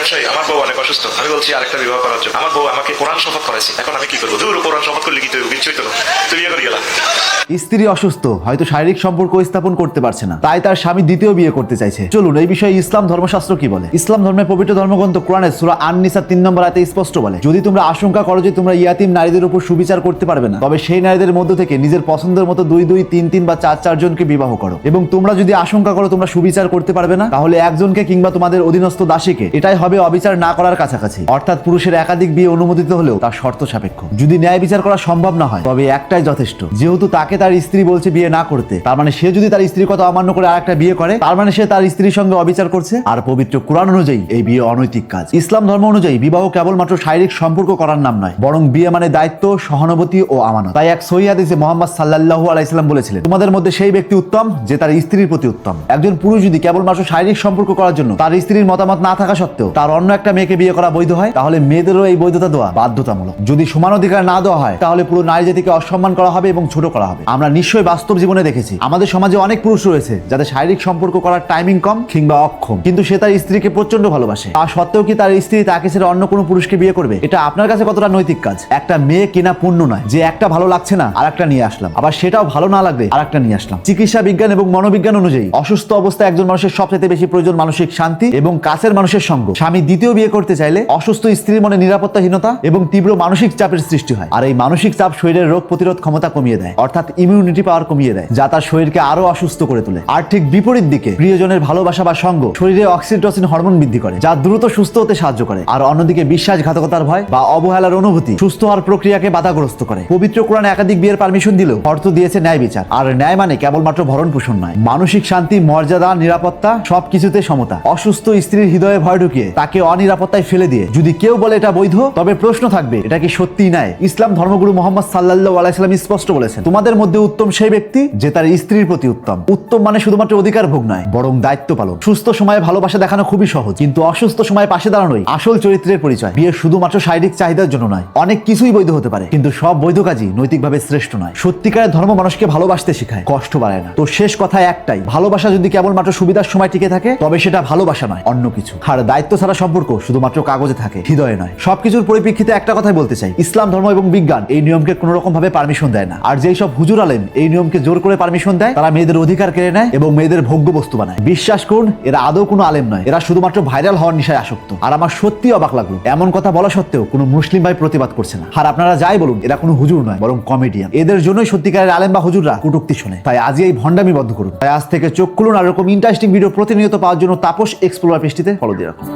ব্যবসায়ী, আমার বউ অনেক অসুস্থ, আমি বলছি আরেকটা বিবাহ করার জন্য। আমার বউ আমাকে কোরআন শপথ করাইছে, এখন আমি কি করবো? দূর, কোরআন শপথ করলে কি তুই বিচ্ছুইত না, তুই বিয়ে করে গেলা। স্ত্রী অসুস্থ, হয়তো শারীরিক সম্পর্ক স্থাপন করতে পারছে না, তাই তার স্বামী দ্বিতীয় বিয়ে করতে চাইছে। চলুন এই বিষয়ে ইসলাম ধর্মশাস্ত্র কি বলে। ইসলাম ধর্মের পবিত্র ধর্মগ্রন্থ কোরআনের সূরা আন-নিসা 3 নম্বর আয়াতে স্পষ্ট বলে, যদি তোমরা আশঙ্কা করো যে তোমরা ইয়াতিম নারীদের উপর সুবিচার করতে পারবে না, তবে সেই নারীদের মধ্য থেকে নিজের পছন্দের মতো 2 2 3 3 বা 4 4 জনকে বিবাহ করো। এবং তোমরা যদি আশঙ্কা করো তোমরা সুবিচার করতে পারবে না, তাহলে একজনকে কিংবা তোমাদের অধীনস্থ দাসীকে, এটাই হবে অবিচার না করার কাছাকাছি। অর্থাৎ পুরুষের একাধিক বিয়ে অনুমোদিত হলেও তার শর্ত সাপেক্ষ। যদি ন্যায় বিচার করা সম্ভব না হয় তবে একটাই যথেষ্ট, যেহেতু তাকে তার স্ত্রী বলছে বিয়ে না করতে, তার মানে সে যদি তার স্ত্রীর কথা অমান্য করে আরেকটা বিয়ে করে, তার মানে সে তার স্ত্রীর সঙ্গে অবিচার করছে। আর পবিত্র কোরআন অনুযায়ী এই বিয়ে অনৈতিক কাজ। ইসলাম ধর্ম অনুযায়ী বিবাহ কেবলমাত্র শারীরিক সম্পর্ক করার নাম নয়, বরং বিয়ে মানে দায়িত্ব, সহানুভূতি ও আমানত। তাই এক সহিহ হাদিসে মুহাম্মদ সাল্লাল্লাহু আলাইহি সাল্লাম বলেছিলেন, তোমাদের মধ্যে সেই ব্যক্তি উত্তম যে তার স্ত্রীর প্রতি উত্তম। একজন পুরুষ যদি কেবলমাত্র শারীরিক সম্পর্ক করার জন্য তার স্ত্রীর মতামত না থাকা সত্ত্বেও তার অন্য একটা মেয়েকে বিয়ে করা বৈধ হয়, তাহলে মেয়েদেরও এই বৈধতা দেওয়া বাধ্যতামূলক। যদি সমান অধিকার না দেওয়া হয় তাহলে পুরো নারী জাতিকে অসম্মান করা হবে এবং ছোট করা হবে। আমরা নিশ্চয়ই বাস্তব জীবনে দেখেছি, আমাদের সমাজে অনেক পুরুষ রয়েছে যাদের শারীরিক সম্পর্ক করার টাইমিং কম কিংবা অক্ষম, কিন্তু সে তার স্ত্রীকে প্রচন্ড ভালোবাসে। তা সত্ত্বেও কি তার স্ত্রী তাকে ছেড়ে অন্য কোনো পুরুষকে বিয়ে করবে? এটা আপনার কাছে কতটা নৈতিক কাজ? একটা মেয়ে কেনা পণ্য নয় যে একটা ভালো লাগছে না আর একটা নিয়ে আসলাম, আবার সেটাও ভালো না লাগলে আর একটা নিয়ে আসলাম। চিকিৎসা বিজ্ঞান এবং মনোবিজ্ঞান অনুযায়ী অসুস্থ অবস্থায় একজন মানুষের সবচেয়ে বেশি প্রয়োজন মানসিক শান্তি এবং কাছের মানুষের সঙ্গ। স্বামী দ্বিতীয় বিয়ে করতে চাইলে অসুস্থ স্ত্রীর মনে নিরাপত্তাহীনতা এবং তীব্র মানসিক চাপের সৃষ্টি হয়। আর এই মানসিক চাপ শরীরের রোগ প্রতিরোধ ক্ষমতা কমিয়ে দেয়, অর্থাৎ ইমিউনিটি পাওয়ার কমিয়ে দেয়, যা তার শরীরকে আরো অসুস্থ করে তোলে। আর ঠিক বিপরীত দিকে প্রিয়জনের ভালোবাসা বা সঙ্গ শরীরে অক্সিটোসিন হরমোন বৃদ্ধি করে, যা দ্রুত সুস্থ হতে সাহায্য করে। আর অন্যদিকে বিশ্বাসঘাতকতার ভয় বা অবহেলার অনুভূতি সুস্থ হওয়ার প্রক্রিয়াকে বাধাগ্রস্ত করে। পবিত্র কোরআনে একাধিক বিয়ের পারমিশন দিলেও শর্ত দিয়েছে ন্যায় বিচার। আর ন্যায় মানে কেবলমাত্র ভরণ পোষণ নয়, মানসিক শান্তি, মর্যাদা, নিরাপত্তা, সবকিছুতে সমতা। অসুস্থ স্ত্রীর হৃদয়ে ভয় ঢুকিয়ে তাকে অনিরাপত্তায় ফেলে দিয়ে যদি কেউ বলে এটা বৈধ, তবে প্রশ্ন থাকবে এটা কি সত্যিই ন্যায়? ইসলাম ধর্মগুরু মুহাম্মদ সাল্লাল্লাহু আলাইহি সাল্লাম স্পষ্ট বলেছেন, তোমাদের মধ্যে উত্তম সেই ব্যক্তি যে তার স্ত্রীর প্রতি উত্তম। উত্তম মানে শুধুমাত্র অধিকার ভোগ নয়, বরং দায়িত্ব পালন। সুস্থ সময়ে ভালোবাসা দেখানো খুবই সহজ, কিন্তু অসুস্থ সময়ে পাশে দাঁড়ানোই আসল চরিত্রের পরিচয়। বিয়ে শুধুমাত্র শারীরিক চাহিদার জন্য নয়, অনেক কিছুই বৈধ হতে পারে, কিন্তু সব বৈধ কাজই নৈতিকভাবে শ্রেষ্ঠ নয়। সত্যিকারের ধর্ম মানুষকে ভালোবাসতে শেখায়, কষ্ট বাড়ায় না। তো শেষ কথা একটাই, ভালোবাসা যদি কেবলমাত্র সুবিধার সময় টিকে থাকে তবে সেটা ভালোবাসা নয়, অন্য কিছু। আর দায়িত্ব ছাড়া সম্পর্ক শুধুমাত্র কাগজে থাকে, হৃদয়ে নয়। সবকিছুর পরিপ্রেক্ষিতে একটা কথাই বলতে চাই, ইসলাম ধর্ম এবং বিজ্ঞান এই নিয়মকে কোনো রকম ভাবে পারমিশন দেয় না। আর যেই সব হুজুর আলেম এই নিয়মকে জোর করে পারমিশন দেয়, তারা মেয়েদের অধিকার কেড়ে নেয় এবং মেয়েদের ভোগ্য বস্তু বানায়। বিশ্বাস করুন, এরা আদৌ কোনো আলেম নয়, এরা শুধুমাত্র ভাইরাল হওয়ার নেশায় আসক্ত। আর আমার সত্যি অবাক লাগলো, এমন কথা বলা সত্ত্বেও কোনো মুসলিম ভাই প্রতিবাদ করছে না। আর আপনারা যাই বলুন, এরা কোনো হুজুর নয়, বরং কমেডিয়ান। এদের জন্যই সত্যিকারের আলেম বা হুজুররা কটূক্তি শোনে। তাই আজই এই ভণ্ডামি বন্ধ করুন। তাই আজ থেকে চোখ খুলুন, আর এরকম ইন্টারেস্টিং ভিডিও প্রতিনিয়ত পাওয়ার জন্য তাপস এক্সপ্লোরার পেজটিতে ফলো দিয়ে রাখুন।